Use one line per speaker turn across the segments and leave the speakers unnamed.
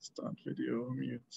Start video, mute.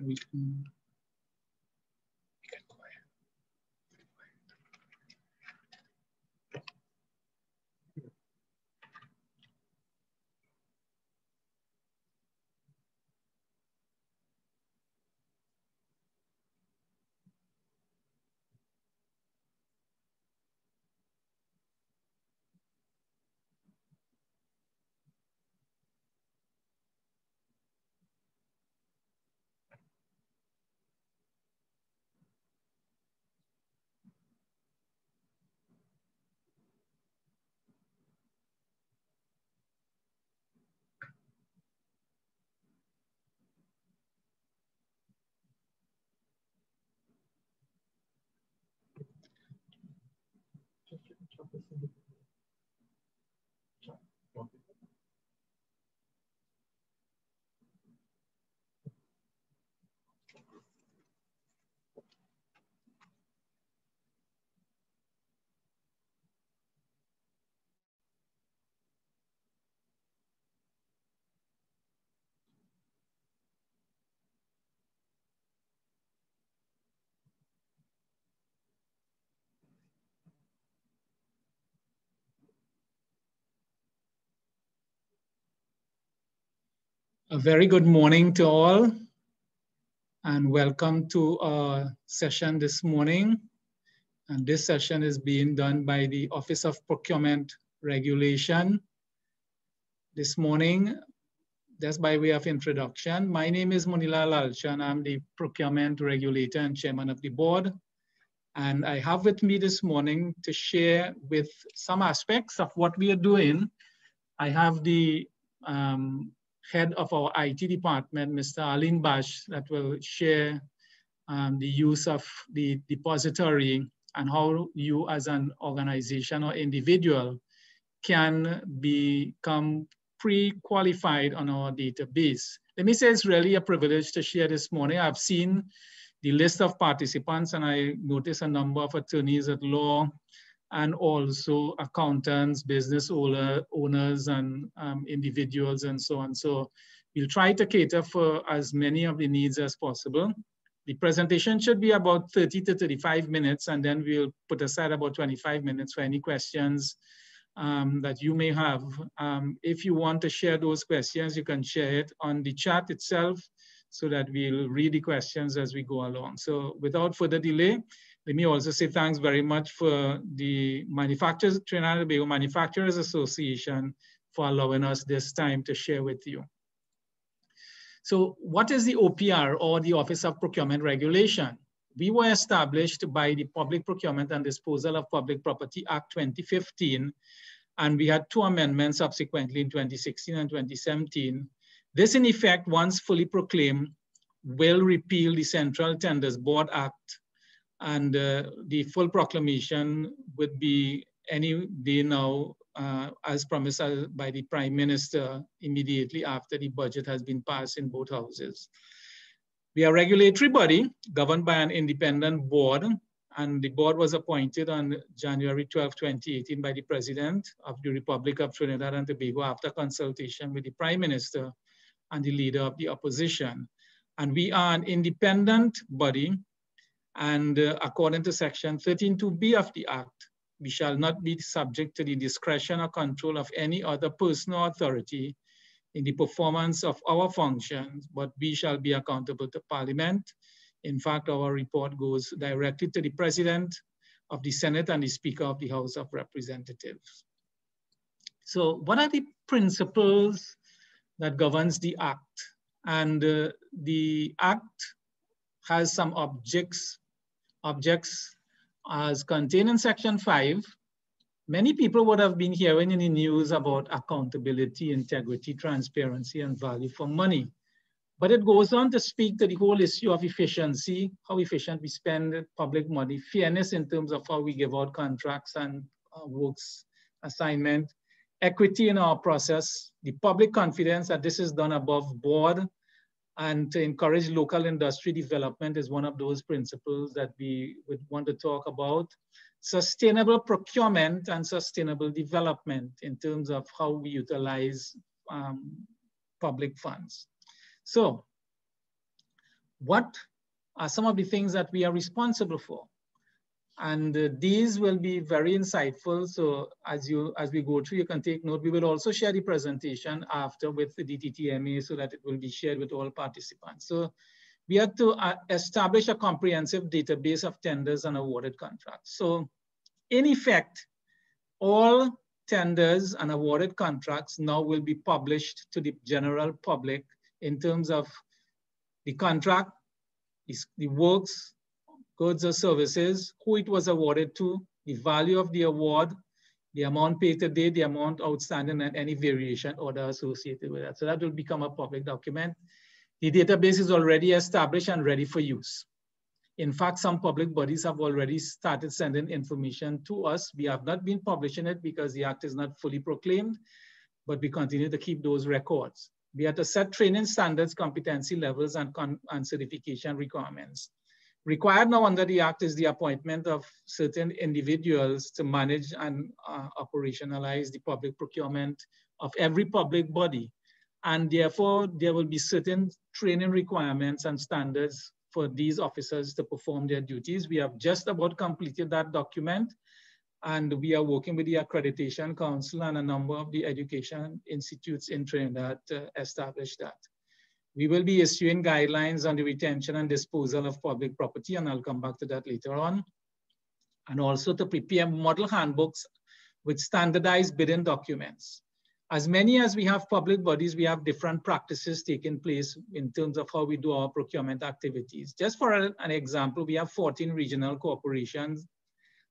We can A very good morning to all, and welcome to our session this morning. And this session is being done by the Office of Procurement Regulation. This morning, just by way of introduction, my name is Munila Lalchan. I'm the Procurement Regulator and Chairman of the Board. And I have with me this morning to share with some aspects of what we are doing. I have the head of our IT department, Mr. Alin Bash, that will share the use of the depository and how you as an organization or individual can become pre-qualified on our database. Let me say it's really a privilege to share this morning. I've seen the list of participants and I noticed a number of attorneys at law and also accountants, business owners and individuals and so on. So we'll try to cater for as many of the needs as possible. The presentation should be about 30 to 35 minutes, and then we'll put aside about 25 minutes for any questions that you may have. If you want to share those questions, you can share it on the chat itself so that we'll read the questions as we go along. So without further delay, let me also say thanks very much for the Trinidad and Tobago Manufacturers Association for allowing us this time to share with you. So what is the OPR, or the Office of Procurement Regulation? We were established by the Public Procurement and Disposal of Public Property Act 2015, and we had 2 amendments subsequently in 2016 and 2017. This, in effect, once fully proclaimed, will repeal the Central Tenders Board Act, and the full proclamation would be any day now, as promised by the Prime Minister immediately after the budget has been passed in both houses. We are a regulatory body governed by an independent board, and the board was appointed on January 12, 2018 by the President of the Republic of Trinidad and Tobago after consultation with the Prime Minister and the Leader of the Opposition. And we are an independent body, and according to Section 13(2)(b) of the Act, we shall not be subject to the discretion or control of any other person or authority in the performance of our functions, but we shall be accountable to Parliament. In fact, our report goes directly to the President of the Senate and the Speaker of the House of Representatives. So what are the principles that governs the Act? And the Act has some objects as contained in Section 5, Many people would have been hearing in the news about accountability, integrity, transparency, and value for money. But it goes on to speak to the whole issue of efficiency, how efficient we spend public money, fairness in terms of how we give out contracts and works assignment, equity in our process, the public confidence that this is done above board, and to encourage local industry development is one of those principles that we would want to talk about. Sustainable procurement and sustainable development in terms of how we utilize public funds. So what are some of the things that we are responsible for? And these will be very insightful. So as we go through, you can take note. We will also share the presentation after with the TTMA so that it will be shared with all participants. So we have to establish a comprehensive database of tenders and awarded contracts. So in effect, all tenders and awarded contracts now will be published to the general public in terms of the contract, the works, goods or services, who it was awarded to, the value of the award, the amount paid today, the amount outstanding, and any variation order associated with that. So that will become a public document. The database is already established and ready for use. In fact, some public bodies have already started sending information to us. We have not been publishing it because the act is not fully proclaimed, but we continue to keep those records. We have to set training standards, competency levels, and certification requirements. Required now under the Act is the appointment of certain individuals to manage and operationalize the public procurement of every public body. And therefore, there will be certain training requirements and standards for these officers to perform their duties. We have just about completed that document, and we are working with the Accreditation Council and a number of the education institutes in Trinidad to establish that. We will be issuing guidelines on the retention and disposal of public property, and I'll come back to that later on. And also to prepare model handbooks with standardized bidding documents. As many as we have public bodies, we have different practices taking place in terms of how we do our procurement activities. Just for an example, we have 14 regional corporations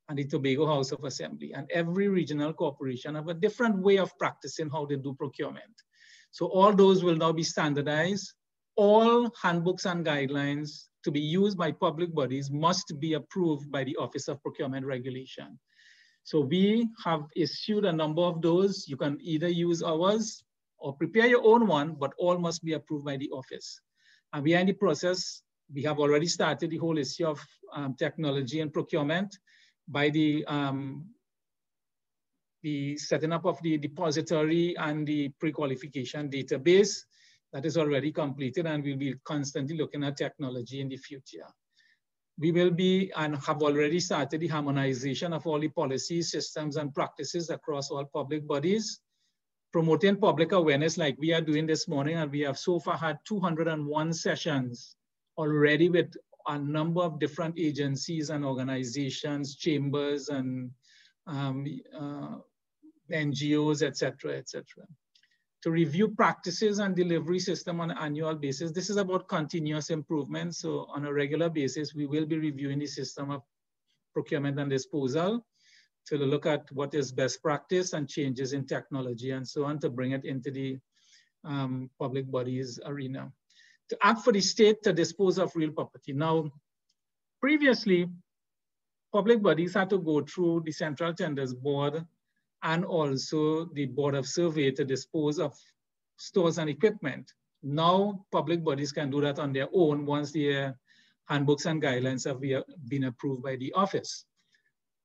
and the Tobago House of Assembly. And every regional corporation have a different way of practicing how they do procurement. So all those will now be standardized. All handbooks and guidelines to be used by public bodies must be approved by the Office of Procurement Regulation. So we have issued a number of those. You can either use ours or prepare your own one, but all must be approved by the office. And we are in the process. We have already started the whole issue of technology and procurement by the setting up of the depository and the pre-qualification database that is already completed, and we'll be constantly looking at technology in the future. We will be and have already started the harmonization of all the policies, systems, and practices across all public bodies, promoting public awareness like we are doing this morning, and we have so far had 201 sessions already with a number of different agencies and organizations, chambers, and NGOs, et cetera, to review practices and delivery system on an annual basis. This is about continuous improvement. So on a regular basis, we will be reviewing the system of procurement and disposal to look at what is best practice and changes in technology and so on to bring it into the public bodies arena. To act for the state to dispose of real property. Now, previously, public bodies had to go through the Central Tenders Board and also the Board of Survey to dispose of stores and equipment. Now, public bodies can do that on their own once their handbooks and guidelines have been approved by the office.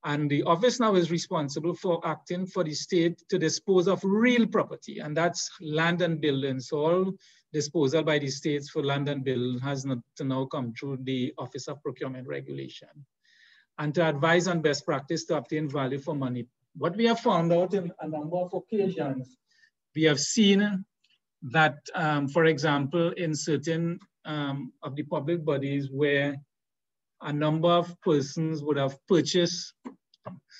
And the office now is responsible for acting for the state to dispose of real property, and that's land and buildings. So all disposal by the states for land and building has not to now come through the Office of Procurement Regulation. And to advise on best practice to obtain value for money. What we have found out in a number of occasions, we have seen that, for example, in certain of the public bodies where a number of persons would have purchased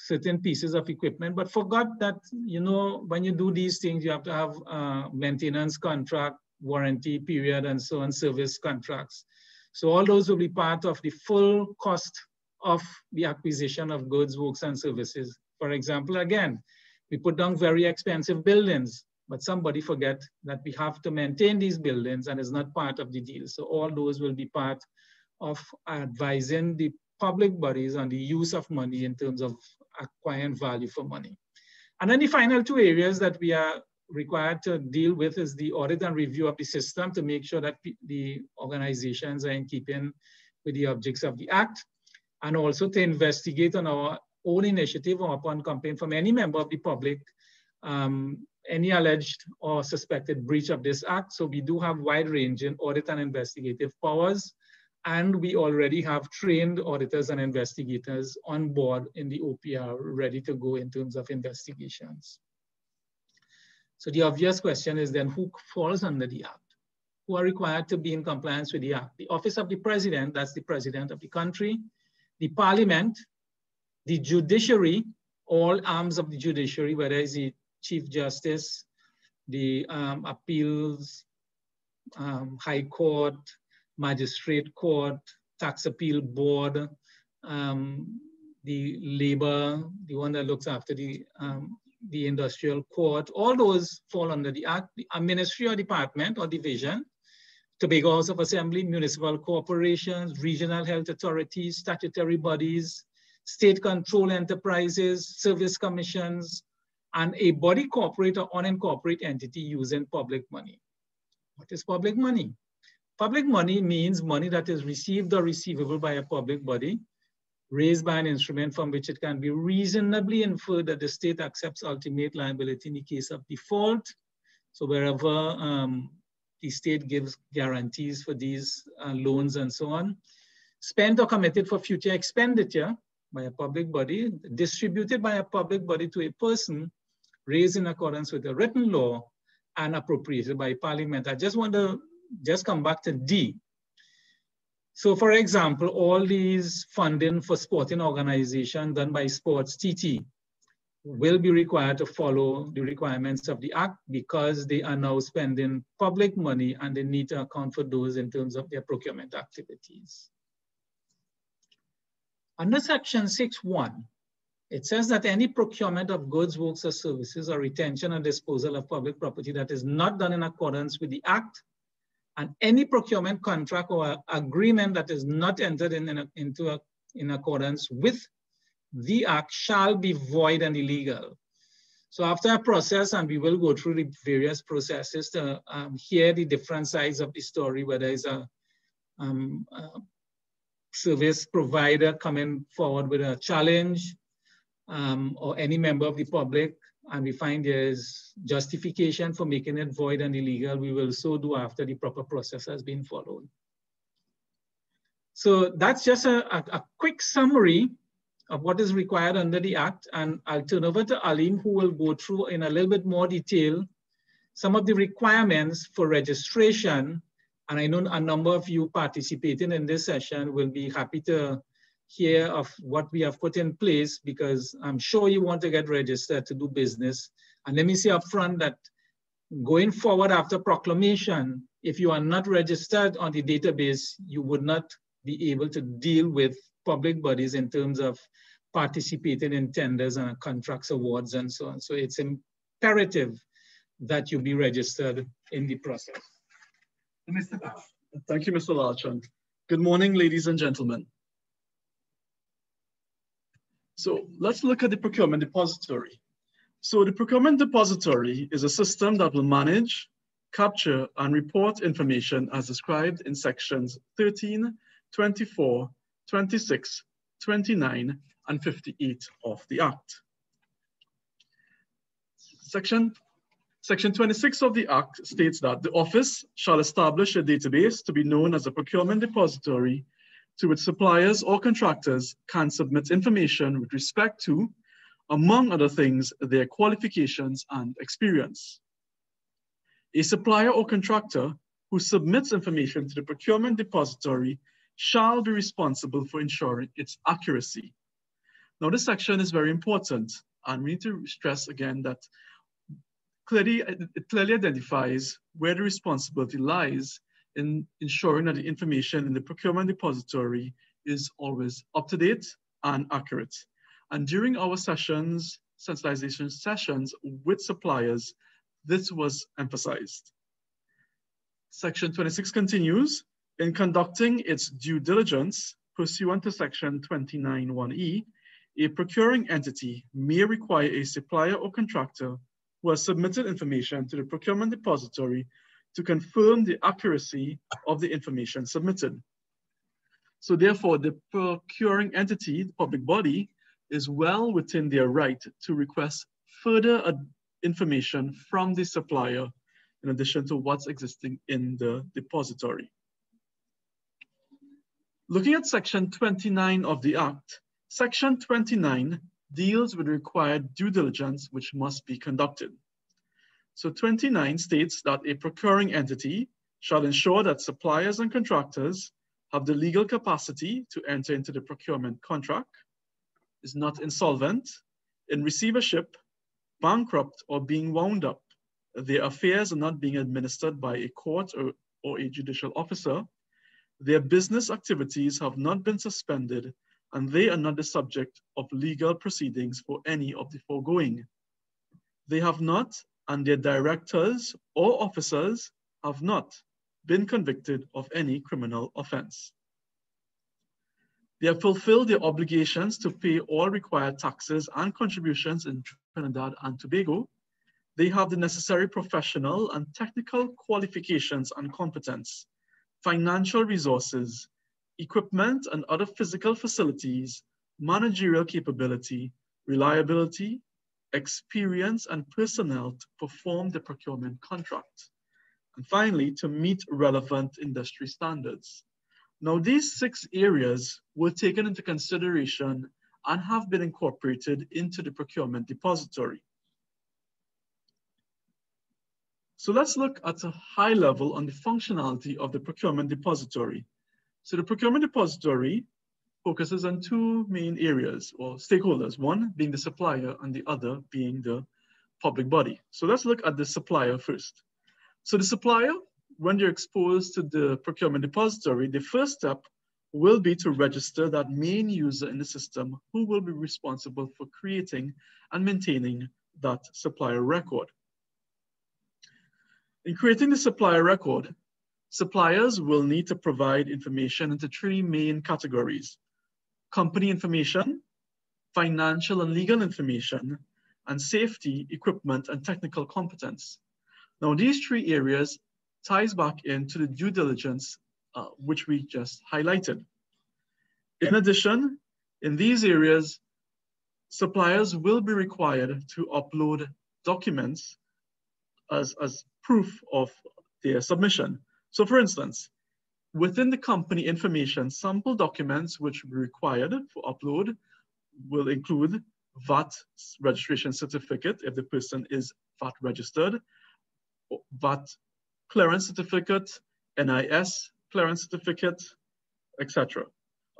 certain pieces of equipment, but forgot that, you know, when you do these things, you have to have a maintenance contract, warranty period, and so on, service contracts. So all those will be part of the full cost of the acquisition of goods, works, and services. For example, again, we put down very expensive buildings, but somebody forget that we have to maintain these buildings and it's not part of the deal. So all those will be part of advising the public bodies on the use of money in terms of acquiring value for money. And then the final two areas that we are required to deal with is the audit and review of the system to make sure that the organizations are in keeping with the objects of the Act, and also to investigate on our own initiative or upon complaint from any member of the public, any alleged or suspected breach of this Act. So we do have wide-ranging audit and investigative powers, and we already have trained auditors and investigators on board in the OPR ready to go in terms of investigations. So the obvious question is then, who falls under the Act? Who are required to be in compliance with the Act? The Office of the President, that's the President of the country, the Parliament, the judiciary, all arms of the judiciary, whether it's the Chief Justice, the appeals, High Court, Magistrate Court, Tax Appeal Board, the Labor, the one that looks after the Industrial Court, all those fall under the Act. A ministry or department or division, Tobago House of Assembly, municipal corporations, regional health authorities, statutory bodies, state control enterprises, service commissions, and a body corporate or unincorporated entity using public money. What is public money? Public money means money that is received or receivable by a public body, raised by an instrument from which it can be reasonably inferred that the state accepts ultimate liability in the case of default. So wherever the state gives guarantees for these loans and so on, spent or committed for future expenditure by a public body, distributed by a public body to a person, raised in accordance with a written law, and appropriated by Parliament. I just want to come back to D. So for example, all these funding for sporting organizations done by Sports TT will be required to follow the requirements of the Act because they are now spending public money and they need to account for those in terms of their procurement activities. Under Section 6.1, it says that any procurement of goods, works, or services or retention and disposal of public property that is not done in accordance with the Act, and any procurement contract or agreement that is not entered in accordance with the Act shall be void and illegal. So after a process, and we will go through the various processes to hear the different sides of the story, whether it's a service provider coming forward with a challenge, or any member of the public, and we find there's justification for making it void and illegal, we will so do after the proper process has been followed. So that's just a quick summary of what is required under the Act, and I'll turn over to Alim, who will go through in a little bit more detail some of the requirements for registration. And I know a number of you participating in this session will be happy to hear of what we have put in place, because I'm sure you want to get registered to do business. And let me say up front that going forward after proclamation, if you are not registered on the database, you would not be able to deal with public bodies in terms of participating in tenders and contracts, awards, and so on. So it's imperative that you be registered in the process.
Thank you, Mr. Larchand. Good morning, ladies and gentlemen. So let's look at the procurement depository. So the procurement depository is a system that will manage, capture, and report information as described in sections 13, 24, 26, 29, and 58 of the Act. Section 26 of the Act states that the office shall establish a database to be known as a procurement depository to which suppliers or contractors can submit information with respect to, among other things, their qualifications and experience. A supplier or contractor who submits information to the procurement depository shall be responsible for ensuring its accuracy. Now, this section is very important, and we need to stress again that it clearly identifies where the responsibility lies in ensuring that the information in the procurement depository is always up to date and accurate. And during our sessions, sensitization sessions with suppliers, this was emphasized. Section 26 continues, in conducting its due diligence pursuant to section 29(1)(e), a procuring entity may require a supplier or contractor who has submitted information to the procurement depository to confirm the accuracy of the information submitted. So therefore, the procuring entity, the public body, is well within their right to request further information from the supplier in addition to what's existing in the depository. Looking at section 29 of the Act, section 29 deals with required due diligence which must be conducted. So 29 states that a procuring entity shall ensure that suppliers and contractors have the legal capacity to enter into the procurement contract, is not insolvent, in receivership, bankrupt, or being wound up. Their affairs are not being administered by a court or a judicial officer. Their business activities have not been suspended, and they are not the subject of legal proceedings for any of the foregoing. They have not, and their directors or officers have not been convicted of any criminal offense. They have fulfilled their obligations to pay all required taxes and contributions in Trinidad and Tobago. They have the necessary professional and technical qualifications and competence, financial resources, equipment and other physical facilities, managerial capability, reliability, experience, and personnel to perform the procurement contract. And finally, to meet relevant industry standards. Now, these 6 areas were taken into consideration and have been incorporated into the procurement depository. So let's look at a high level on the functionality of the procurement depository. So the procurement depository focuses on 2 main areas or stakeholders, one being the supplier and the other being the public body. So let's look at the supplier first. So the supplier, when they're exposed to the procurement depository, the first step will be to register that main user in the system who will be responsible for creating and maintaining that supplier record. In creating the supplier record, suppliers will need to provide information into 3 main categories: company information, financial and legal information, and safety, equipment, and technical competence. Now, these 3 areas ties back into the due diligence, which we just highlighted. In addition, in these areas, suppliers will be required to upload documents as proof of their submission. So for instance, within the company information, sample documents which will be required for upload will include VAT registration certificate if the person is VAT registered, VAT clearance certificate, NIS clearance certificate, etc.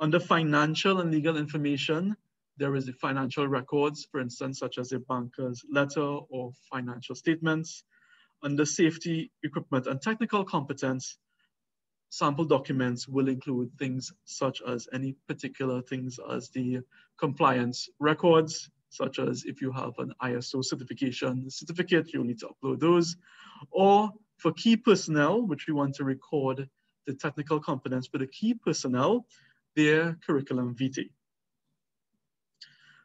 Under financial and legal information, there is the financial records, for instance, such as a banker's letter or financial statements. Under safety, equipment, and technical competence, sample documents will include things such as any particular things as the compliance records, such as if you have an ISO certificate, you'll need to upload those. Or for key personnel, which we want to record the technical competence for the key personnel, their curriculum vitae.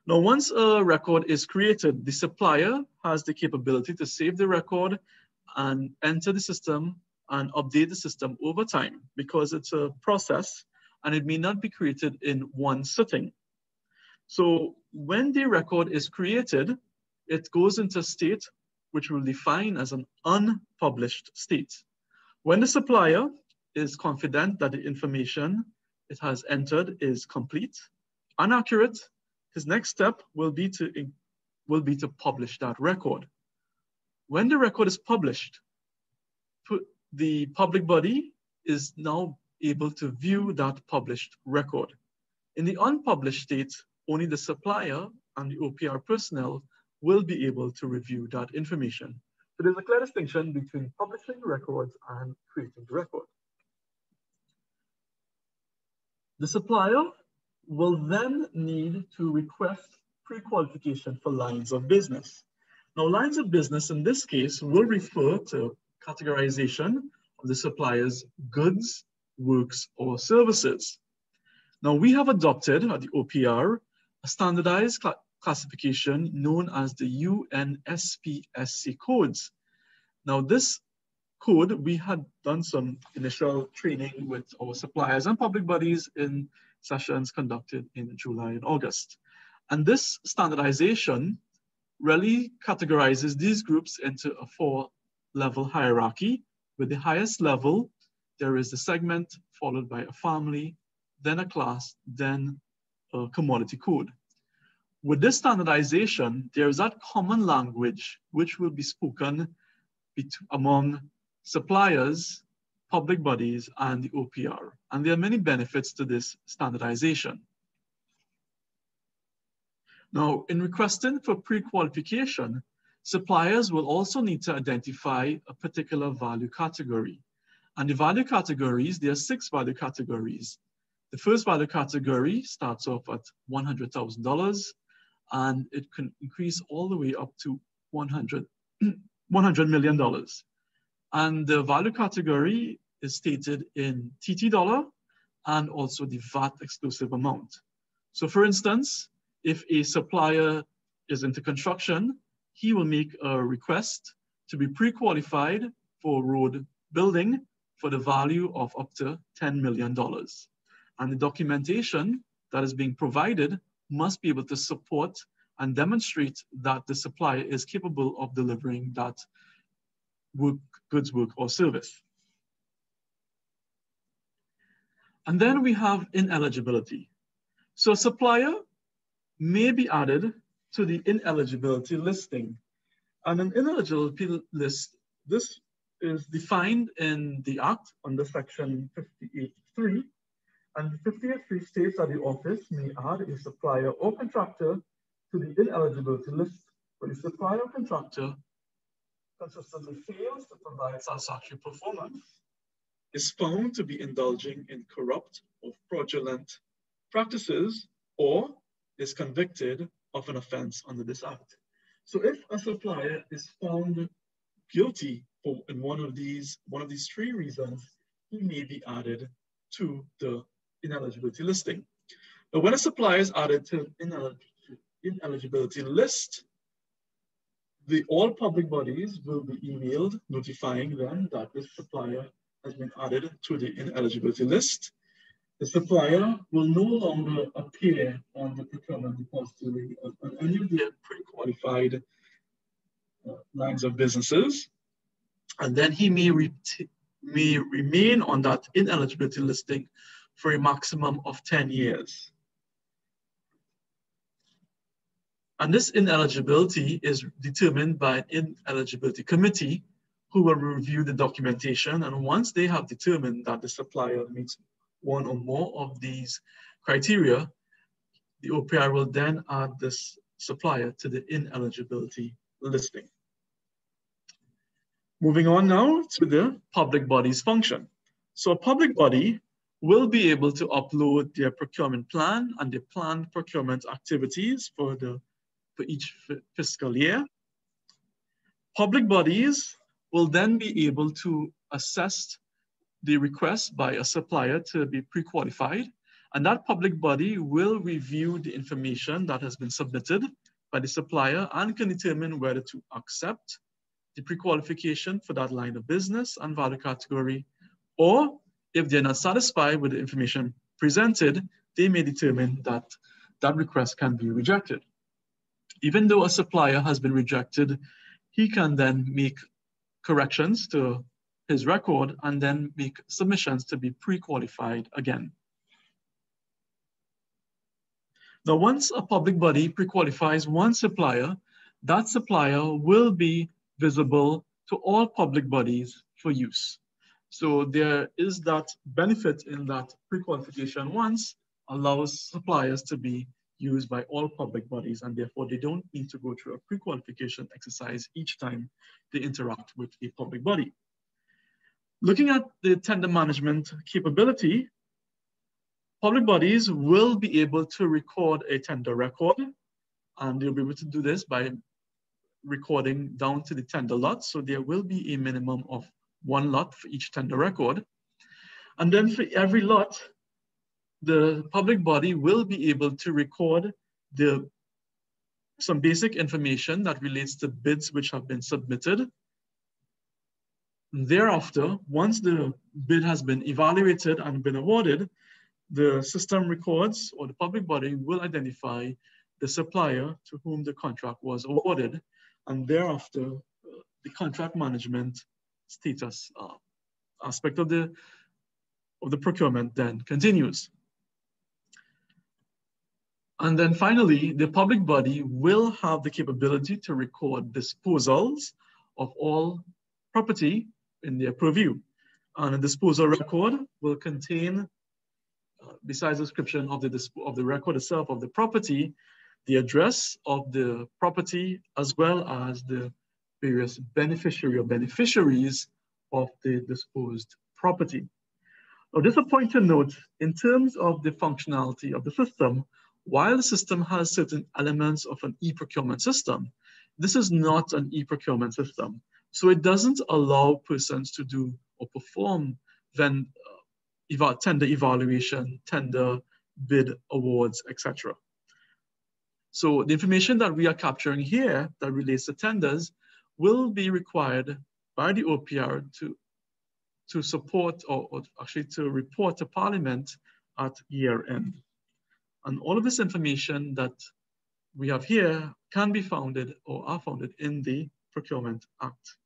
Now, once a record is created, the supplier has the capability to save the record and enter the system and update the system over time, because it's a process and it may not be created in one sitting. So when the record is created, it goes into a state which we'll define as an unpublished state. When the supplier is confident that the information it has entered is complete and accurate, his next step will be to publish that record. When the record is published, the public body is now able to view that published record. In the unpublished state, only the supplier and the OPR personnel will be able to review that information. So there's a clear distinction between publishing records and creating the record. The supplier will then need to request pre-qualification for lines of business. Now, lines of business in this case will refer to categorization of the supplier's goods, works, or services. Now, we have adopted at the OPR a standardized classification known as the UNSPSC codes. Now, this code, we had done some initial training with our suppliers and public bodies in sessions conducted in July and August. And this standardization really categorizes these groups into a 4-level hierarchy. With the highest level, there is the segment followed by a family, then a class, then a commodity code. With this standardization, there is that common language which will be spoken among suppliers, public bodies, and the OPR. And there are many benefits to this standardization. Now, in requesting for pre-qualification, suppliers will also need to identify a particular value category. And the value categories, there are 6 value categories. The first value category starts off at $100,000, and it can increase all the way up to $100 million. And the value category is stated in TT dollar and also the VAT exclusive amount. So for instance, if a supplier is into construction, he will make a request to be pre-qualified for road building for the value of up to $10 million. And the documentation that is being provided must be able to support and demonstrate that the supplier is capable of delivering that goods, work, or service. And then we have ineligibility. So a supplier may be added to the ineligibility listing. And an ineligibility list, this is defined in the Act under section 58.3. And 58.3 states that the office may add a supplier or contractor to the ineligibility list where the supplier or contractor consistently fails to provide satisfactory performance, is found to be indulging in corrupt or fraudulent practices, or is convicted of an offense under this act. So if a supplier is found guilty in one of these 3 reasons, he may be added to the ineligibility listing. But when a supplier is added to ineligibility list, all public bodies will be emailed notifying them that this supplier has been added to the ineligibility list. The supplier will no longer appear on the procurement depository on any of their pre-qualified lines of businesses, and then he may remain on that ineligibility listing for a maximum of 10 years. And this ineligibility is determined by an ineligibility committee who will review the documentation. And once they have determined that the supplier meets one or more of these criteria, the OPR will then add this supplier to the ineligibility listing. Moving on now to the public body's function. So a public body will be able to upload their procurement plan and their planned procurement activities for each fiscal year. Public bodies will then be able to assess the request by a supplier to be pre-qualified, and that public body will review the information that has been submitted by the supplier and can determine whether to accept the pre-qualification for that line of business and value category, or if they're not satisfied with the information presented, they may determine that that request can be rejected. Even though a supplier has been rejected, he can then make corrections to his record and then make submissions to be pre-qualified again. Now, once a public body pre-qualifies one supplier, that supplier will be visible to all public bodies for use. So there is that benefit in that pre-qualification once allows suppliers to be used by all public bodies, and therefore they don't need to go through a pre-qualification exercise each time they interact with a public body. Looking at the tender management capability, public bodies will be able to record a tender record And they'll be able to do this by recording down to the tender lot. So there will be a minimum of 1 lot for each tender record. And then for every lot, the public body will be able to record some basic information that relates to bids which have been submitted. Thereafter, once the bid has been evaluated and been awarded, the system records, or the public body will identify the supplier to whom the contract was awarded. And thereafter, the contract management status aspect of the procurement then continues. And then finally, the public body will have the capability to record disposals of all property in their purview. And a disposal record will contain, besides the description of the record itself of the property, the address of the property, as well as the various beneficiary or beneficiaries of the disposed property. Now, just a point to note, in terms of the functionality of the system, while the system has certain elements of an e-procurement system, this is not an e-procurement system. So it doesn't allow persons to do or perform tender evaluation, tender bid awards, etc. So the information that we are capturing here that relates to tenders will be required by the OPR to support or actually to report to Parliament at year end. And all of this information that we have here can be founded or are founded in the Procurement Act.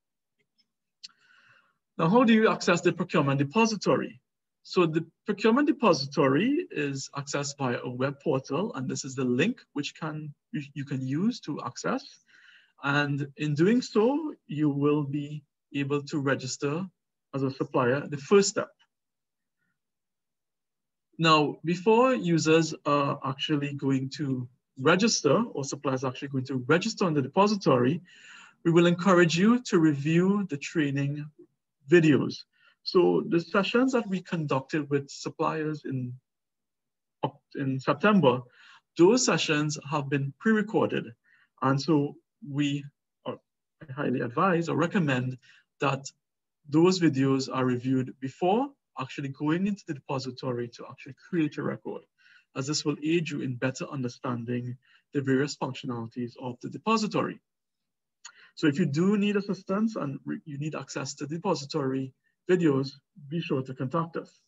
Now, how do you access the procurement depository? So the procurement depository is accessed via a web portal, and this is the link which you can use to access. And in doing so, you will be able to register as a supplier, the first step. Now, before users are actually going to register, or suppliers are actually going to register on the depository, we will encourage you to review the training videos. So the sessions that we conducted with suppliers in September, those sessions have been pre-recorded. And so I highly advise or recommend that those videos are reviewed before actually going into the depository to actually create a record, as this will aid you in better understanding the various functionalities of the depository. So if you do need assistance and you need access to the depository videos, be sure to contact us.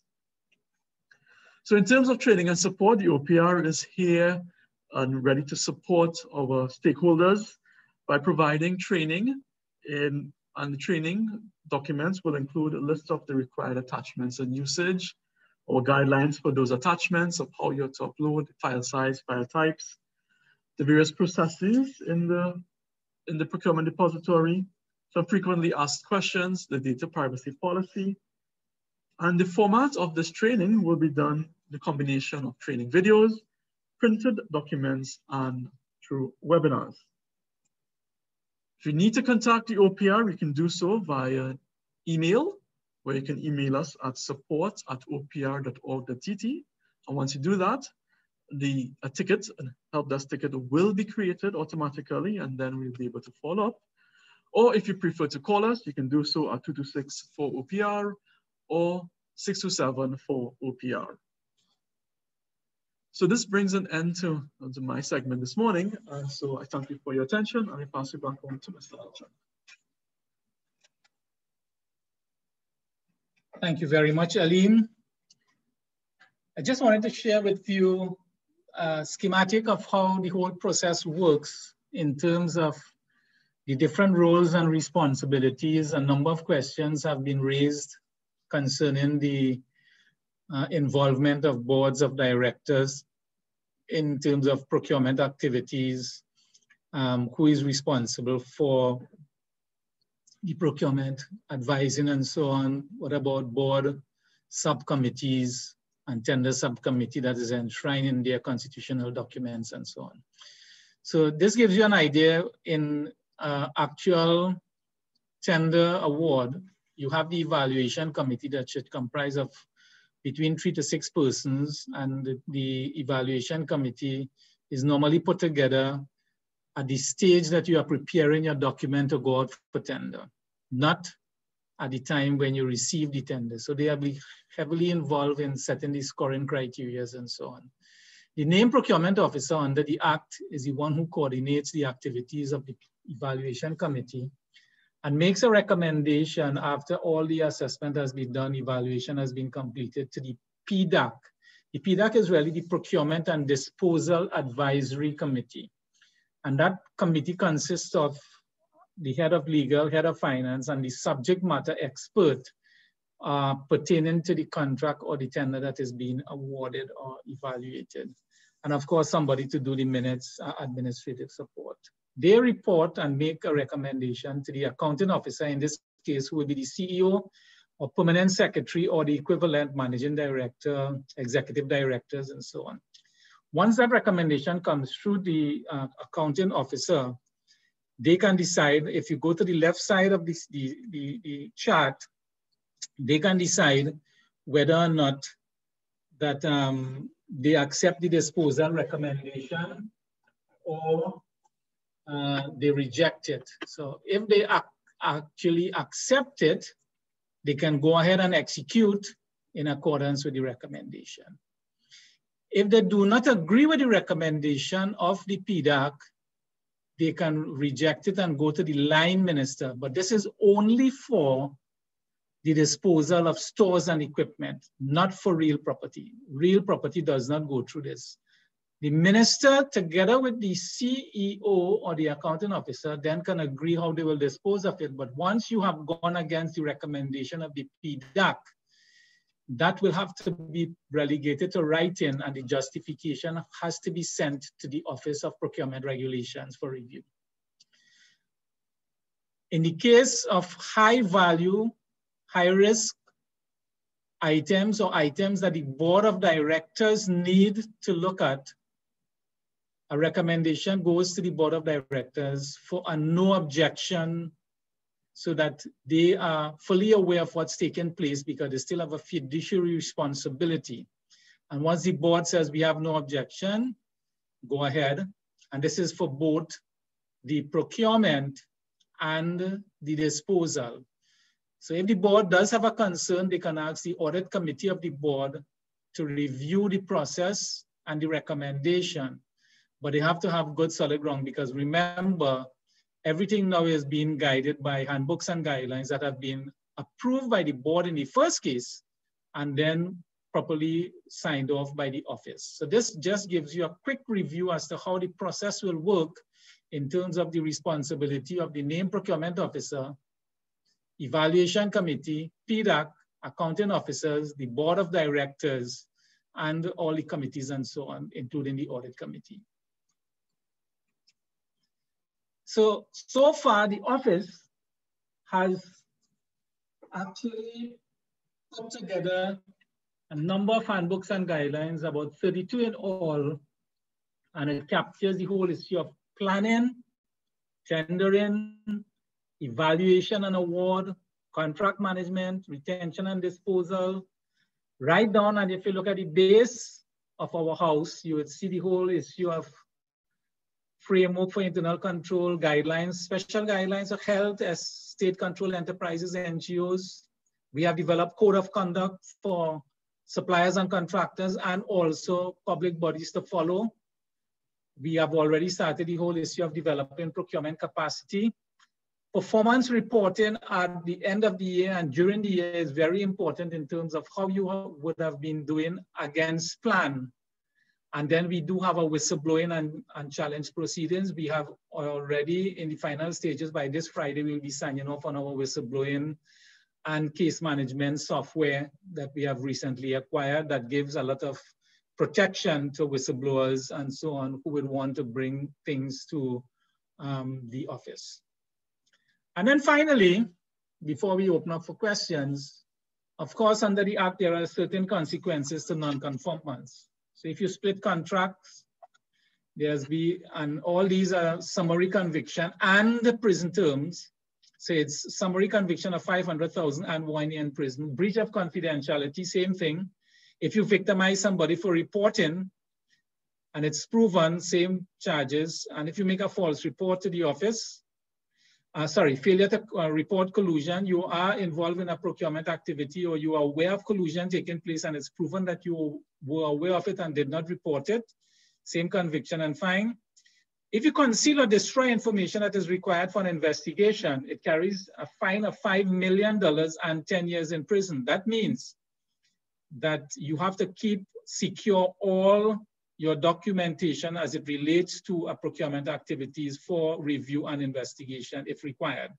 So in terms of training and support, the OPR is here and ready to support our stakeholders by providing training and the training documents will include a list of the required attachments and usage, or guidelines for those attachments of how you're to upload, file size, file types, the various processes in the procurement depository, some frequently asked questions, the data privacy policy, and the format of this training will be done the combination of training videos, printed documents, and through webinars. If you need to contact the OPR, you can do so via email, where you can email us at support@opr.org.tt. And once you do that, a help desk ticket will be created automatically, and then we'll be able to follow up. Or if you prefer to call us, you can do so at 226-4-OPR or 627-4-OPR. So this brings an end to my segment this morning. So I thank you for your attention, and I pass you back on to Mr. Alchan.
Thank you very much, Alim. I just wanted to share with you a schematic of how the whole process works in terms of the different roles and responsibilities. A number of questions have been raised concerning the involvement of boards of directors in terms of procurement activities, who is responsible for the procurement, advising and so on. What about board subcommittees and tender subcommittee that is enshrined in their constitutional documents and so on. So this gives you an idea. In actual tender award, you have the evaluation committee that should comprise of between 3 to 6 persons, and the evaluation committee is normally put together at the stage that you are preparing your document to go out for tender, not at the time when you receive the tender. So they are heavily involved in setting the scoring criteria and so on. The named procurement officer under the Act is the one who coordinates the activities of the evaluation committee and makes a recommendation after all the assessment has been done, evaluation has been completed, to the PDAC. The PDAC is really the Procurement and Disposal Advisory Committee. And that committee consists of the head of legal, head of finance, and the subject matter expert pertaining to the contract or the tender that is being awarded or evaluated. And of course, somebody to do the minutes, administrative support. They report and make a recommendation to the accounting officer, in this case, who will be the CEO or permanent secretary or the equivalent managing director, executive directors, and so on. Once that recommendation comes through the accounting officer, they can decide, if you go to the left side of the chart, they can decide whether or not that they accept the disposal recommendation or they reject it. So if they actually accept it, they can go ahead and execute in accordance with the recommendation. If they do not agree with the recommendation of the PDAC, they can reject it and go to the line minister. But this is only for the disposal of stores and equipment, not for real property. Real property does not go through this. The minister, together with the CEO or the accounting officer, then can agree how they will dispose of it. But once you have gone against the recommendation of the PDAC, that will have to be relegated to writing, and the justification has to be sent to the Office of Procurement Regulations for review. In the case of high value, high risk items or items that the board of directors need to look at, a recommendation goes to the board of directors for a no objection, so that they are fully aware of what's taking place, because they still have a fiduciary responsibility. And once the board says we have no objection, go ahead. And this is for both the procurement and the disposal. So if the board does have a concern, they can ask the audit committee of the board to review the process and the recommendation. But they have to have good solid ground, because remember, everything now is being guided by handbooks and guidelines that have been approved by the board in the first case and then properly signed off by the office. So this just gives you a quick review as to how the process will work in terms of the responsibility of the named procurement officer, evaluation committee, PDAC, accounting officers, the board of directors, and all the committees and so on, including the audit committee. So far, the office has actually put together a number of handbooks and guidelines, about 32 in all, and it captures the whole issue of planning, tendering, evaluation and award, contract management, retention and disposal, right down. And if you look at the base of our house, you would see the whole issue of framework for internal control, guidelines, special guidelines of health as state-controlled enterprises and NGOs. We have developed code of conduct for suppliers and contractors, and also public bodies to follow. We have already started the whole issue of developing procurement capacity. Performance reporting at the end of the year and during the year is very important in terms of how you would have been doing against plan. And then we do have a whistleblowing and challenge proceedings. We have already in the final stages. By this Friday, we'll be signing off on our whistleblowing and case management software that we have recently acquired that gives a lot of protection to whistleblowers and so on who would want to bring things to the office. And then finally, before we open up for questions, of course, under the Act, there are certain consequences to non-conformance. So if you split contracts, and all these are summary conviction and the prison terms. So it's summary conviction of 500,000 and 1 year in prison. Breach of confidentiality, same thing. If you victimize somebody for reporting, and it's proven, same charges. And if you make a false report to the office, failure to report collusion, you are involved in a procurement activity or you are aware of collusion taking place and it's proven that you were aware of it and did not report it, same conviction and fine. If you conceal or destroy information that is required for an investigation, it carries a fine of $5 million and 10 years in prison. That means that you have to keep secure all your documentation as it relates to a procurement activities for review and investigation if required.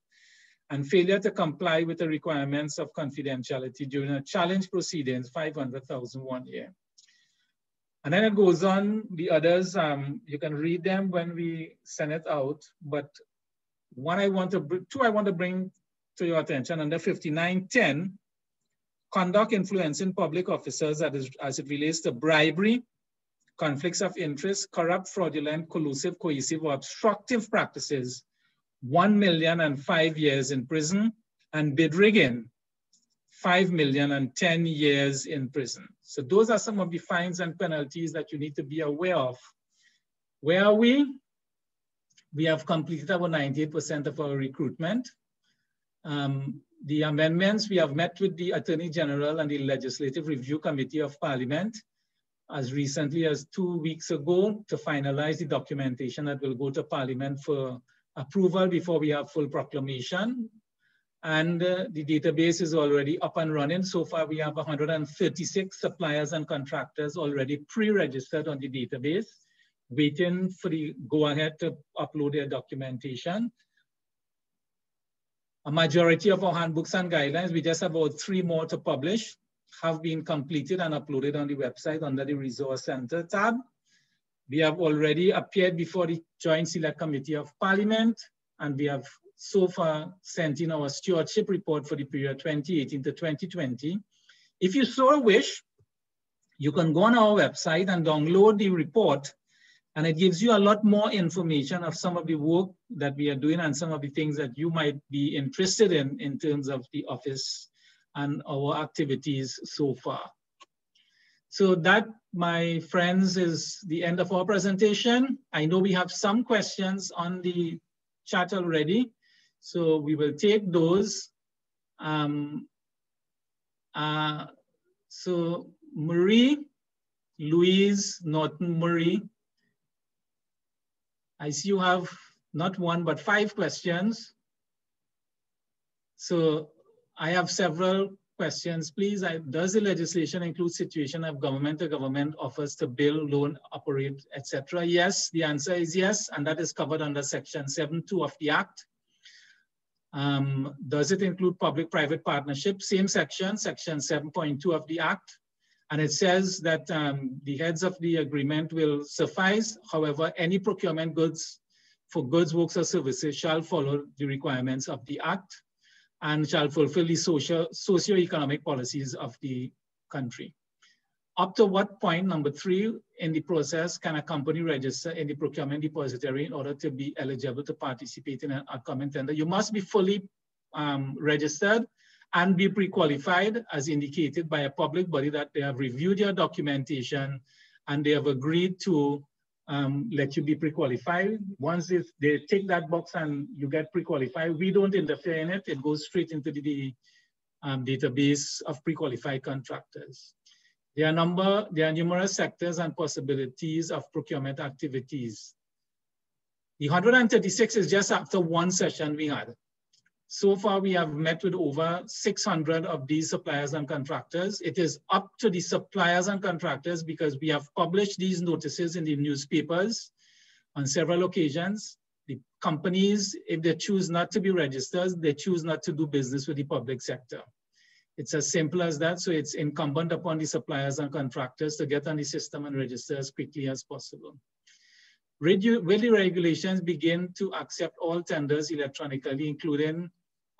And failure to comply with the requirements of confidentiality during a challenge proceedings, 500,000 1 year. And then it goes on, the others, you can read them when we send it out, but two I want to bring to your attention under 5910, conduct influencing public officers as it relates to bribery, conflicts of interest, corrupt, fraudulent, collusive, coercive, or obstructive practices, 1 million and 5 years in prison, and bid rigging, 5 million and 10 years in prison. So those are some of the fines and penalties that you need to be aware of. Where are we? We have completed about 98% of our recruitment. The amendments, we have met with the Attorney General and the Legislative Review Committee of Parliament as recently as 2 weeks ago to finalize the documentation that will go to Parliament for approval before we have full proclamation. And the database is already up and running. So far, we have 136 suppliers and contractors already pre-registered on the database, waiting for the go-ahead to upload their documentation. A majority of our handbooks and guidelines, we just have about 3 more to publish, have been completed and uploaded on the website under the Resource Center tab. We have already appeared before the Joint Select Committee of Parliament, and we have so far sent in our stewardship report for the period 2018 to 2020. If you so wish, you can go on our website and download the report, and it gives you a lot more information of some of the work that we are doing and some of the things that you might be interested in terms of the office and our activities so far. So that, my friends, is the end of our presentation. I know we have some questions on the chat already, so we will take those. So Marie, Louise, Norton Marie, I see you have not 1, but 5 questions. So I have several questions. Please, does the legislation include situation of government-to-government offers to build, loan, operate, etc.? Yes, the answer is yes, and that is covered under Section 7.2 of the Act. Does it include public-private partnerships? Same section, Section 7.2 of the Act. And it says that the heads of the agreement will suffice. However, any procurement goods for goods, works, or services shall follow the requirements of the Act and shall fulfill the socio-economic policies of the country. Up to what point, number 3, in the process, can a company register in the procurement depository in order to be eligible to participate in an upcoming tender? You must be fully registered and be pre-qualified as indicated by a public body that they have reviewed your documentation and they have agreed to let you be pre-qualified. Once they tick that box and you get pre-qualified, we don't interfere in it. It goes straight into the database of pre-qualified contractors. There are numerous sectors and possibilities of procurement activities. The 136 is just after 1 session we had. So far, we have met with over 600 of these suppliers and contractors. It is up to the suppliers and contractors because we have published these notices in the newspapers on several occasions. The companies, if they choose not to be registered, they choose not to do business with the public sector. It's as simple as that. So it's incumbent upon the suppliers and contractors to get on the system and register as quickly as possible. Will the regulations begin to accept all tenders electronically, including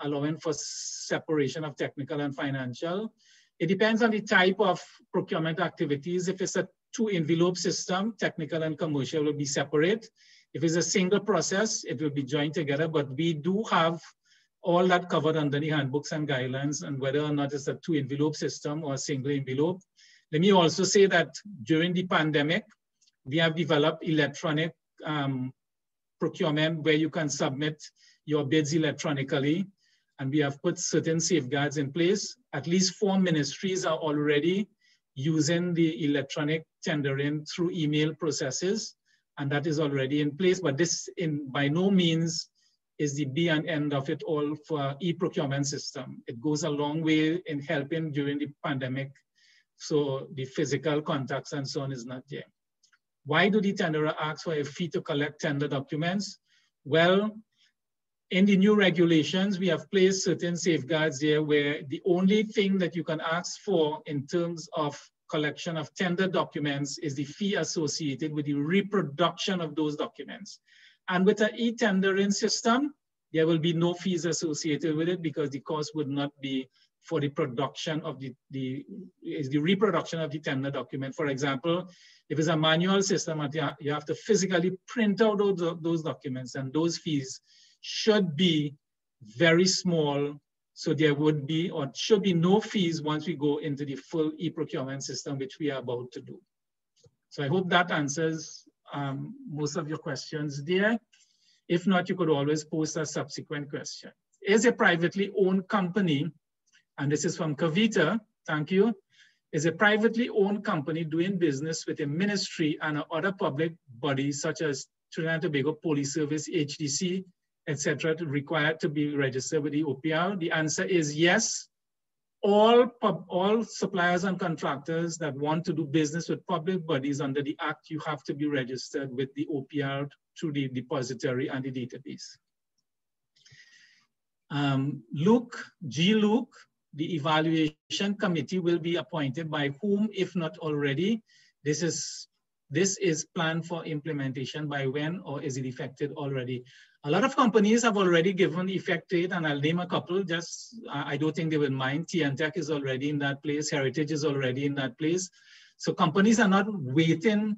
allowing for separation of technical and financial? It depends on the type of procurement activities. If it's a 2-envelope system, technical and commercial will be separate. If it's a single process, it will be joined together, but we do have all that covered under the handbooks and guidelines, and whether or not it's a 2-envelope system or a single envelope. Let me also say that during the pandemic, We have developed electronic procurement where you can submit your bids electronically. And we have put certain safeguards in place. At least 4 ministries are already using the electronic tendering through email processes. And that is already in place. But this by no means is the be and end of it all for e-procurement system. It goes a long way in helping during the pandemic. So the physical contacts and so on is not there. Why do the tenderer ask for a fee to collect tender documents? Well, in the new regulations, we have placed certain safeguards there where the only thing that you can ask for in terms of collection of tender documents is the fee associated with the reproduction of those documents. And with an e-tendering system, there will be no fees associated with it because the cost would not be for the production of the reproduction of the tender document. For example, if it's a manual system, you have to physically print out those documents, and those fees should be very small. So there would be or should be no fees once we go into the full e-procurement system, which we are about to do. So I hope that answers most of your questions there. If not, you could always post a subsequent question. Is a privately owned company, and this is from Kavita, thank you, is a privately owned company doing business with a ministry and other public bodies such as Trinidad and Tobago Police Service, HDC, etc., required to be registered with the OPR? The answer is yes. All suppliers and contractors that want to do business with public bodies under the Act, you have to be registered with the OPR through the depository and the database. Luke, the evaluation committee will be appointed by whom, if not already? This is planned for implementation by when, or is it effected already? A lot of companies have already given the effect date, and I'll name a couple, just I don't think they will mind. TNTech is already in that place. Heritage is already in that place. So companies are not waiting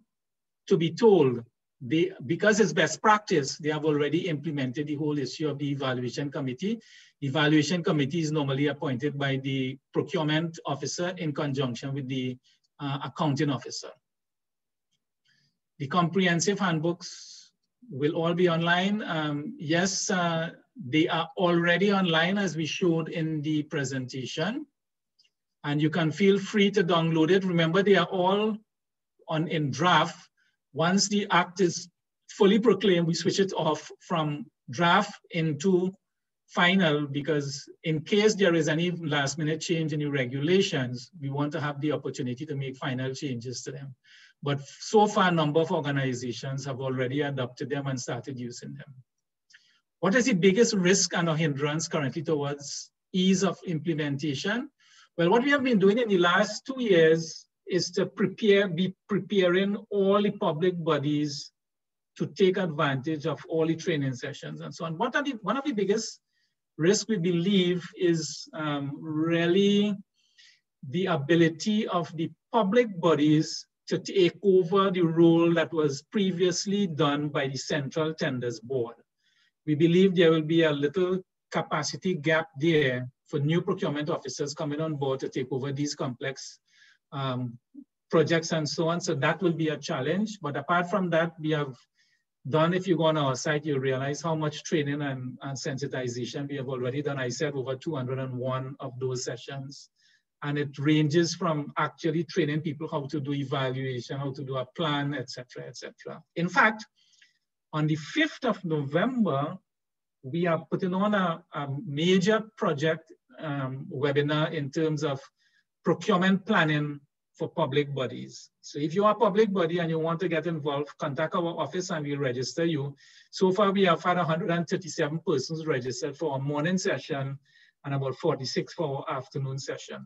to be told. Because it's best practice, they have already implemented the whole issue of the evaluation committee. The evaluation committee is normally appointed by the procurement officer in conjunction with the accounting officer. The comprehensive handbooks will all be online. Yes, they are already online as we showed in the presentation. And you can feel free to download it. Remember, they are all in draft. Once the Act is fully proclaimed, we switch it off from draft into final, because in case there is any last minute change in the regulations, we want to have the opportunity to make final changes to them. But so far, a number of organizations have already adopted them and started using them. What is the biggest risk and a hindrance currently towards ease of implementation? Well, what we have been doing in the last 2 years is to be preparing all the public bodies to take advantage of all the training sessions and so on. One of the biggest risks we believe is really the ability of the public bodies to take over the role that was previously done by the Central Tenders Board. We believe there will be a little capacity gap there for new procurement officers coming on board to take over these complex projects and so on. So that will be a challenge. But apart from that, we have done, if you go on our site, you realize how much training and sensitization we have already done. I said over 201 of those sessions. And it ranges from actually training people how to do evaluation, how to do a plan, et cetera, et cetera. In fact, on the 5th of November, we are putting on a major project webinar in terms of procurement planning for public bodies. So if you are a public body and you want to get involved, contact our office and we'll register you. So far, we have had 137 persons registered for our morning session and about 46 for our afternoon session.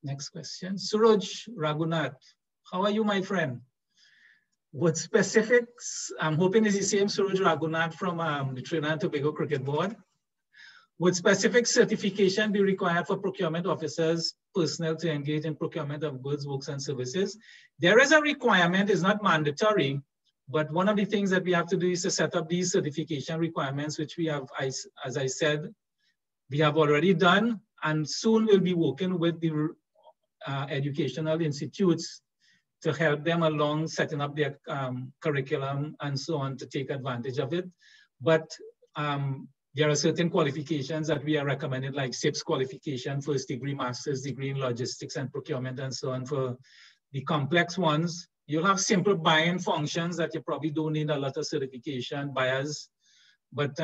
Next question. Suraj Raghunath, how are you, my friend? What specifics, I'm hoping it's the same Suraj Raghunath from the Trinidad and Tobago Cricket Board. Would specific certification be required for procurement officers, personnel to engage in procurement of goods, works, and services? There is a requirement, it's not mandatory, but one of the things that we have to do is to set up these certification requirements, which we have, as I said, we have already done, and soon we'll be working with the educational institutes to help them along setting up their curriculum and so on to take advantage of it. But there are certain qualifications that we are recommended, like SIPS qualification, first degree, master's degree in logistics and procurement and so on. For the complex ones, you'll have simple buying functions that you probably don't need a lot of certification, buyers. But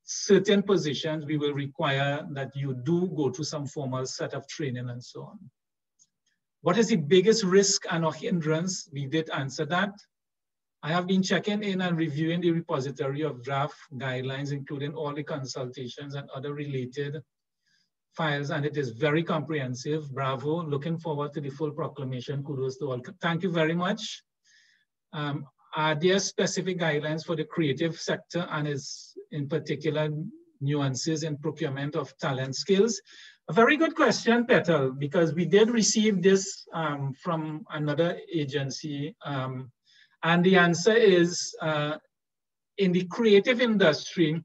certain positions, we will require that you do go through some formal set of training and so on. What is the biggest risk and or hindrance? We did answer that. I have been checking in and reviewing the repository of draft guidelines, including all the consultations and other related files, and it is very comprehensive. Bravo. Looking forward to the full proclamation. Kudos to all. Thank you very much. Are there specific guidelines for the creative sector and its in particular nuances in procurement of talent skills? A very good question, Petal, because we did receive this from another agency. And the answer is, in the creative industry,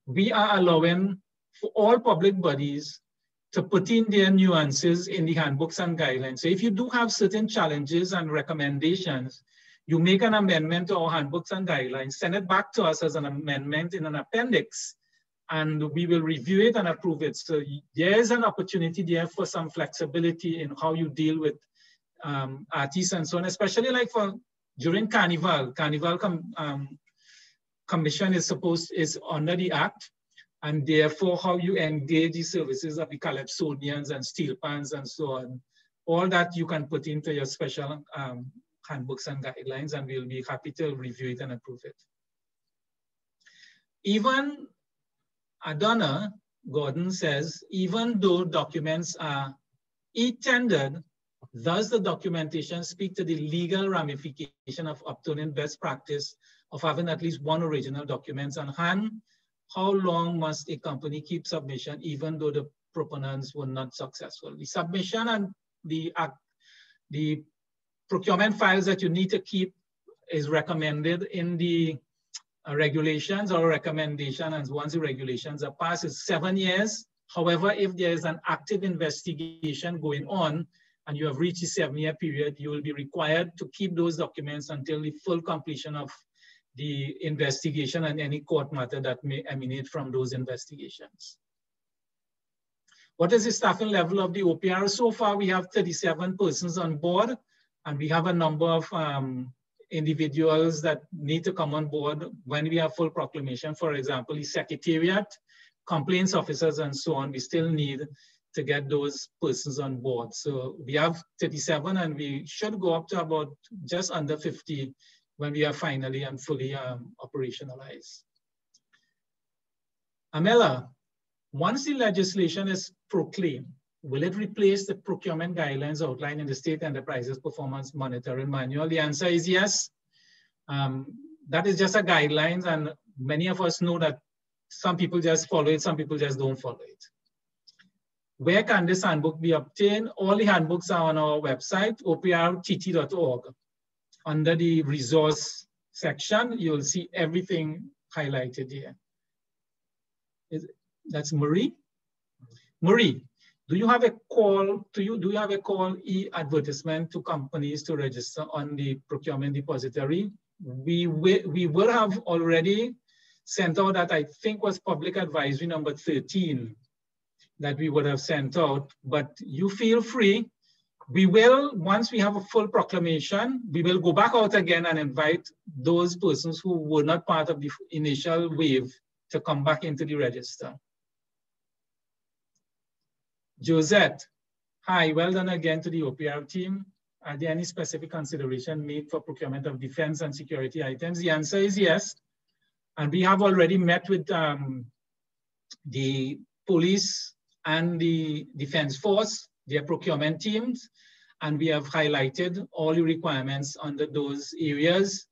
we are allowing for all public bodies to put in their nuances in the handbooks and guidelines. So if you do have certain challenges and recommendations, you make an amendment to our handbooks and guidelines, send it back to us as an amendment in an appendix, and we will review it and approve it. So there's an opportunity there for some flexibility in how you deal with artists and so on, especially like for during Carnival. Carnival Commission is under the Act, and therefore how you engage the services of the calypsonians and steel pans and so on. All that you can put into your special handbooks and guidelines, and we'll be happy to review it and approve it. Even Adonna Gordon says, even though documents are e-tendered, does the documentation speak to the legal ramification of obtaining best practice of having at least one original document on hand? How long must a company keep submission even though the proponents were not successful? The submission and the procurement files that you need to keep is recommended in the regulations or recommendation, and once the regulations are passed, it's 7 years. However, if there is an active investigation going on and you have reached the 7-year period, you will be required to keep those documents until the full completion of the investigation and any court matter that may emanate from those investigations. What is the staffing level of the OPR? So far, we have 37 persons on board, and we have a number of individuals that need to come on board when we have full proclamation. For example, the secretariat, complaints officers, and so on. We still need to get those persons on board. So we have 37, and we should go up to about just under 50 when we are finally and fully operationalized. Amela, once the legislation is proclaimed, will it replace the procurement guidelines outlined in the State Enterprises Performance Monitoring Manual? The answer is yes. That is just a guidelines, and many of us know that some people just follow it, some people just don't follow it. Where can this handbook be obtained? All the handbooks are on our website, oprtt.org. Under the resource section, you'll see everything highlighted here. That's Marie. Marie, do you have a call e-advertisement to companies to register on the procurement depository? We will have already sent out that I think was public advisory number 13 that we would have sent out, but you feel free. We will, once we have a full proclamation, we will go back out again and invite those persons who were not part of the initial wave to come back into the register. Josette, hi, well done again to the OPR team. Are there any specific consideration made for procurement of defense and security items? The answer is yes. And we have already met with the police and the defense force, their procurement teams, and we have highlighted all the requirements under those areas.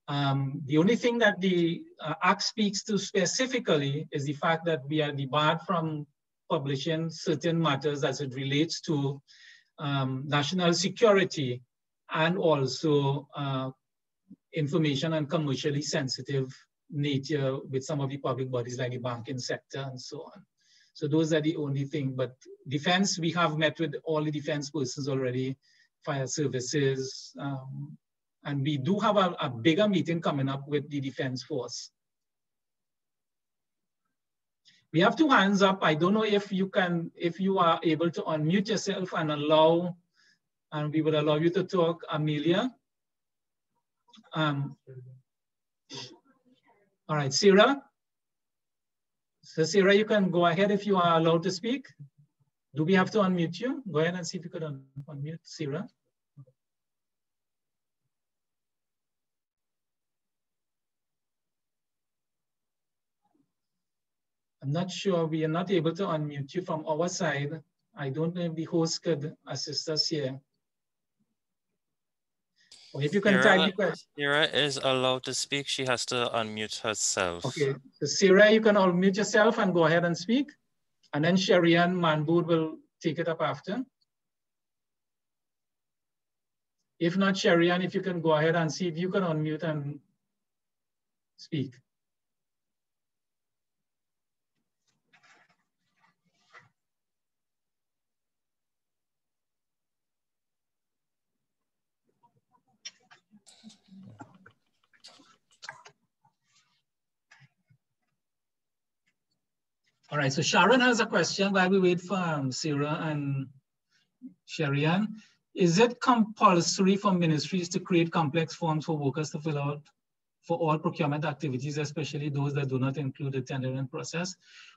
The only thing that the Act speaks to specifically is the fact that we are debarred from publishing certain matters as it relates to national security and also information and commercially sensitive nature with some of the public bodies like the banking sector and so on. So those are the only thing, but defense, we have met with all the defense persons already fire services. And we do have a bigger meeting coming up with the Defense Force. We have 2 hands up. I don't know if you are able to unmute yourself and we will allow you to talk, Amelia. All right, Sarah. So Sarah, you can go ahead if you are allowed to speak. Do we have to unmute you? Go ahead and see if you could unmute Sarah. I'm not sure, we are not able to unmute you from our side. I don't know if the host could assist us here. Or if you can type the question.
Sarah is allowed to speak. She has to unmute herself.
Okay, so Sarah, you can unmute yourself and go ahead and speak. And then Sharian Manbood will take it up after. If not, Sharian, if you can go ahead and see if you can unmute and speak. All right, so Sharon has a question while we wait for Sarah and Sharian. Is it compulsory for ministries to create complex forms for workers to fill out for all procurement activities, especially those that do not include the tendering process?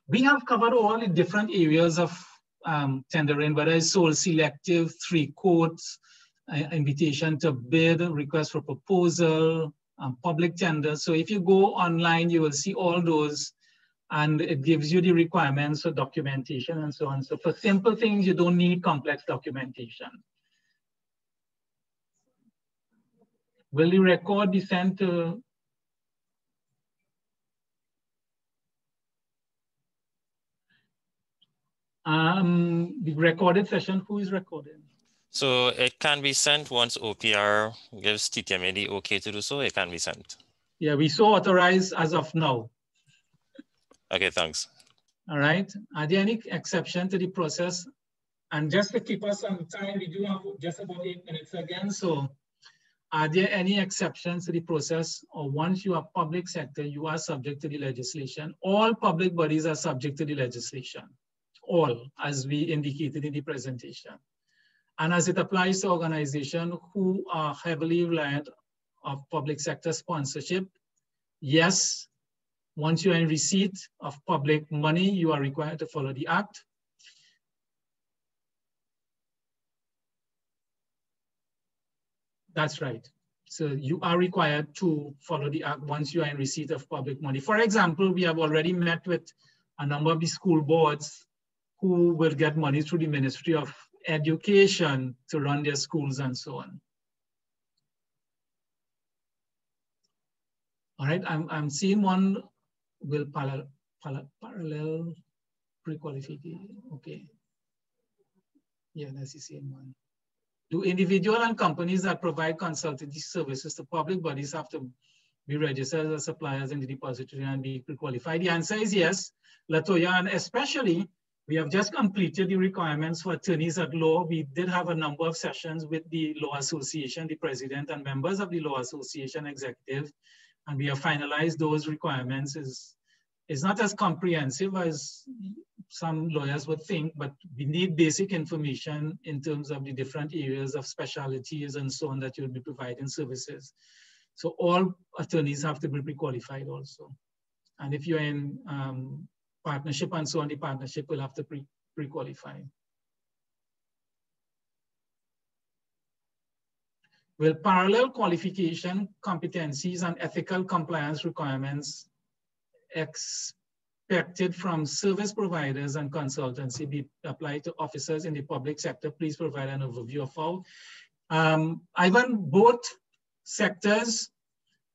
We have covered all the different areas of tendering, whether it's sole selective, 3 quotes, invitation to bid, request for proposal, public tender. So if you go online, you will see all those, and it gives you the requirements for documentation and so on. So for simple things, you don't need complex documentation. Will the record be sent to? The recorded session, who is recording?
So it can be sent once OPR gives TTMA the okay to do so, it can be sent.
Yeah, we so authorize as of now.
Okay, thanks.
All right. Are there any exception to the process? And just to keep us on time, we do have just about 8 minutes again. So are there any exceptions to the process? Or once you are public sector, you are subject to the legislation? All public bodies are subject to the legislation. All, as we indicated in the presentation. And as it applies to organizations who are heavily reliant on public sector sponsorship, yes, once you are in receipt of public money, you are required to follow the act. That's right. So you are required to follow the act once you are in receipt of public money. For example, we have already met with a number of the school boards who will get money through the Ministry of Education to run their schools and so on. All right, I'm seeing one will parallel pre-qualification. Okay. Yeah, that's the same one. Do individual and companies that provide consultancy services to public bodies have to be registered as suppliers in the depository and be pre-qualified? The answer is yes, Latoya, and especially we have just completed the requirements for attorneys at law. We did have a number of sessions with the Law Association, the president and members of the Law Association executive, and we have finalized those requirements. It's not as comprehensive as some lawyers would think, but we need basic information in terms of the different areas of specialties and so on that you'll be providing services. So all attorneys have to be pre-qualified also. And if you're in partnership and so on, the partnership will have to pre-qualify. Will parallel qualification, competencies, and ethical compliance requirements expected from service providers and consultancy be applied to officers in the public sector? Please provide an overview of how. Ivan, both sectors,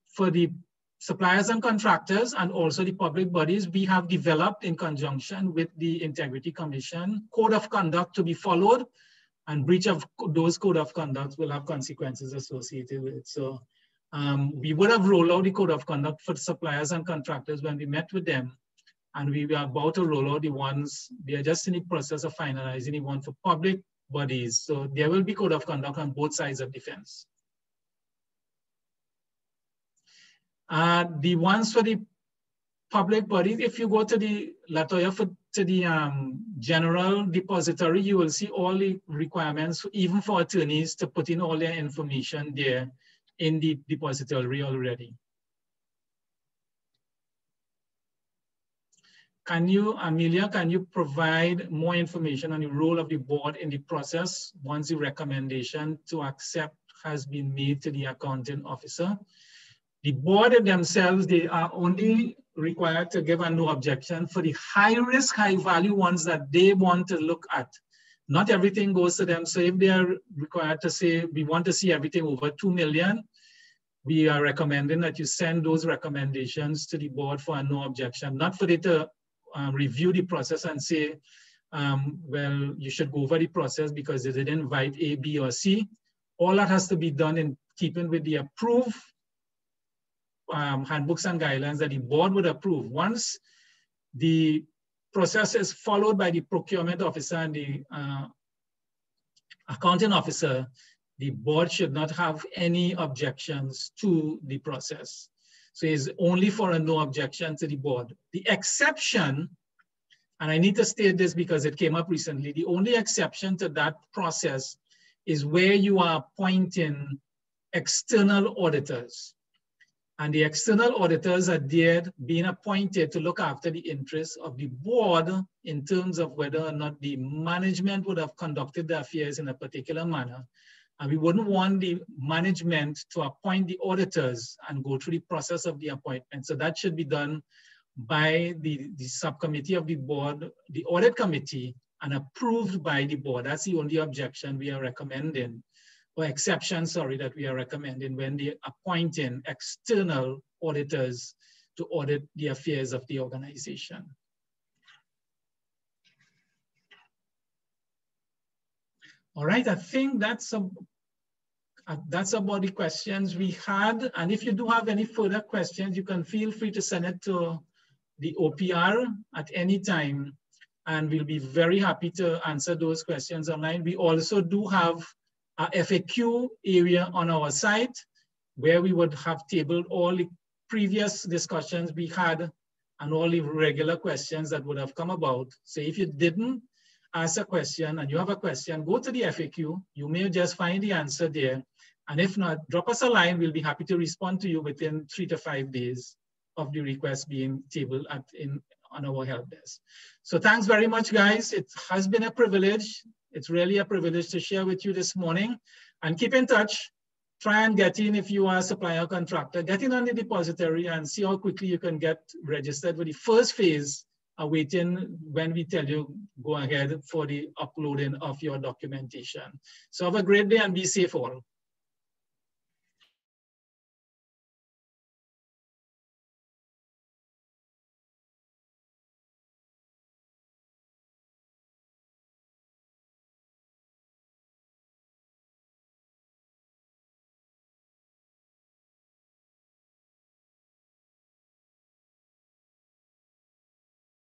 for the suppliers and contractors and also the public bodies, we have developed in conjunction with the Integrity Commission code of conduct to be followed, and breach of those code of conduct will have consequences associated with it. So we would have rolled out the code of conduct for suppliers and contractors when we met with them, and we were about to roll out the ones, we are just in the process of finalizing the one for public bodies. So there will be code of conduct on both sides of the fence. The ones for the public bodies, if you go to the Latoya to the general depository, you will see all the requirements, even for attorneys, to put in all their information there in the depository already. Can you, Amelia, can you provide more information on the role of the board in the process once the recommendation to accept has been made to the accounting officer? The board themselves, they are only required to give a no objection for the high risk, high value ones that they want to look at. Not everything goes to them. So if they are required to say, we want to see everything over 2 million, we are recommending that you send those recommendations to the board for a no objection, not for it to review the process and say, well, you should go over the process because they didn't invite A, B, or C. All that has to be done in keeping with the approved handbooks and guidelines that the board would approve. Once the process is followed by the procurement officer and the accounting officer, the board should not have any objections to the process. So it's only for a no objection to the board. The exception, and I need to state this because it came up recently, the only exception to that process is where you are appointing external auditors. And the external auditors are there being appointed to look after the interests of the board in terms of whether or not the management would have conducted the affairs in a particular manner. And we wouldn't want the management to appoint the auditors and go through the process of the appointment. So that should be done by the subcommittee of the board, the audit committee, and approved by the board. That's the only objection we are recommending, or exception, sorry, that we are recommending when they're appointing external auditors to audit the affairs of the organization. All right, I think that's about the questions we had. And if you do have any further questions, you can feel free to send it to the OPR at any time. And we'll be very happy to answer those questions online. We also do have a FAQ area on our site where we would have tabled all the previous discussions we had and all the regular questions that would have come about. So if you didn't ask a question and you have a question, go to the FAQ. You may just find the answer there. And if not, drop us a line. We'll be happy to respond to you within 3 to 5 days of the request being tabled on our help desk. So thanks very much, guys. It has been a privilege. It's really a privilege to share with you this morning. And keep in touch. Try and get in if you are a supplier contractor. Get in on the depository and see how quickly you can get registered with the first phase, awaiting when we tell you go ahead for the uploading of your documentation. So have a great day and be safe all.